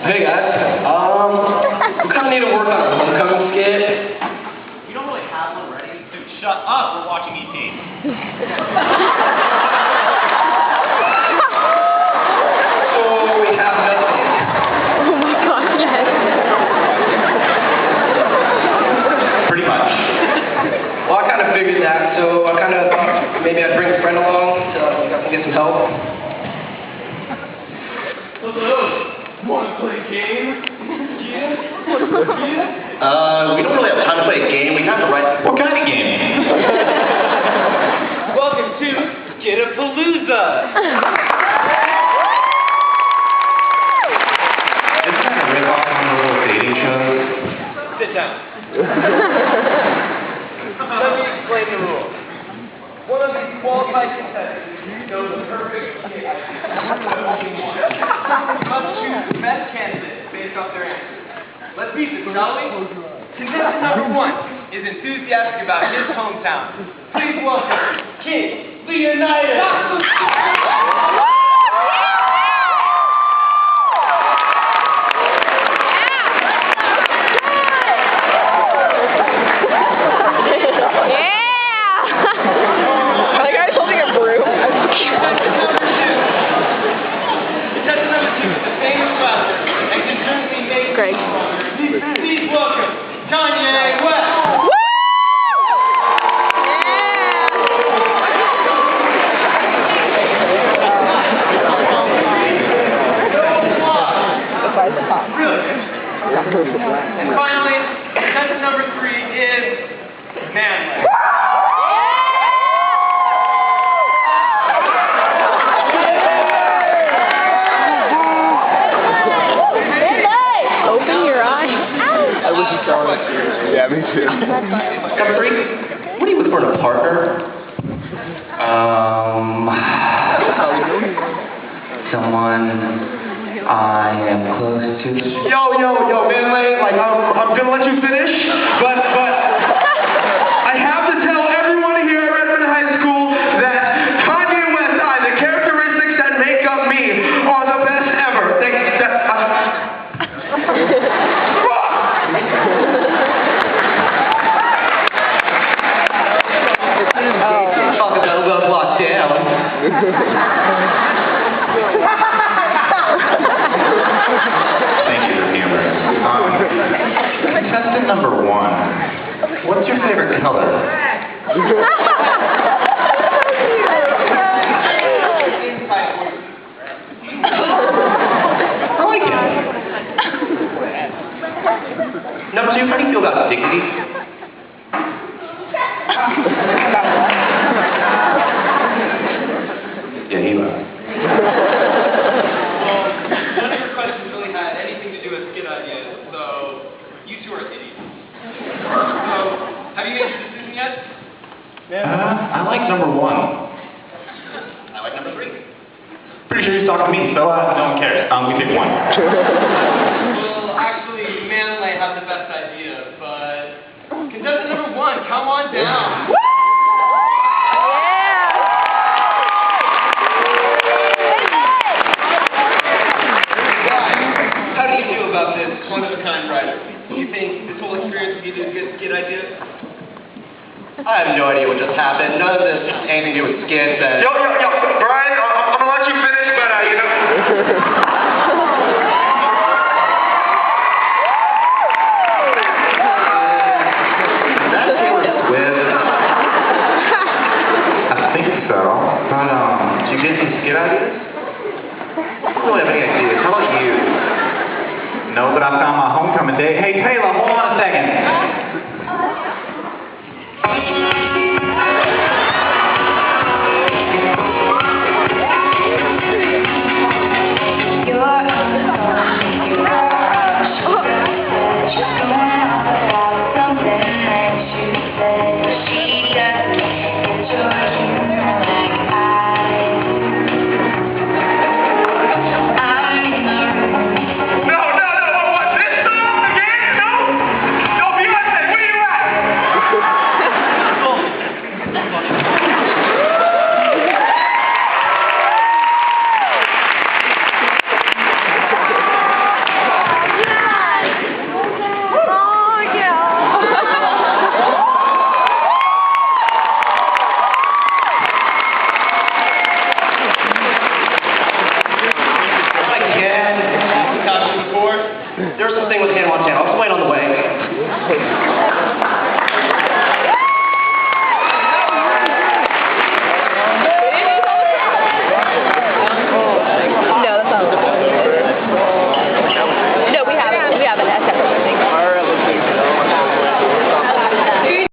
Hey guys, we kind of need to work on a homecoming skit. You don't really have one ready? Dude, shut up, we're watching E.T. So we have nothing. Oh my god, yes. Pretty much. Well, I kind of figured that, so I kind of thought maybe I'd bring a friend along so you guys can get some help. Hello. Want to play a game? Yeah? We don't really have time to play a game. We have to write. What kind of game? Welcome to Skitapalooza. It's kind of rip off on those little dating shows. Sit down. Let me explain the rules. One of these qualified contestants knows the perfect skit. Must choose the best candidate based off their answers. Let's meet them, shall we? Contestant number 1 is enthusiastic about his hometown. Please welcome King Leonidas. Greg. Please welcome Kanye West. Woo! And finally, contestant number 3 is Manly. Yeah, me too. Number 3, what are you looking for in a partner? Someone I am close to. Yo, Manley, like I'm gonna let you finish, but I have to tell everyone here at Redmond High School that Kanye West, the characteristics that make up me are the best ever. Thank you for humor. Contestant number 1. What's your favorite color? I like it. Number 2, how do you feel about dignity? Yeah, he was. None of your questions really had anything to do with skit ideas, so you two are idiots. So, have you made your decision yet? I like number 1. I like number 3. Pretty sure you're talking to me, so no one cares. We pick 1. Well, actually, Manly have the best idea, but contestant number 1, come on down. How do you feel about this one-of-a-kind writer? Do you think this whole experience will give you a good skit idea? I have no idea what just happened. None of this has anything to do with skits and... Yo, Brian, I'm gonna let you finish, but you know... That's Taylor Swift. I think so. But, did you get some skit ideas? I don't really have any ideas. How about you? No, but I found my homecoming date. Hey, Taylor, hold on a second.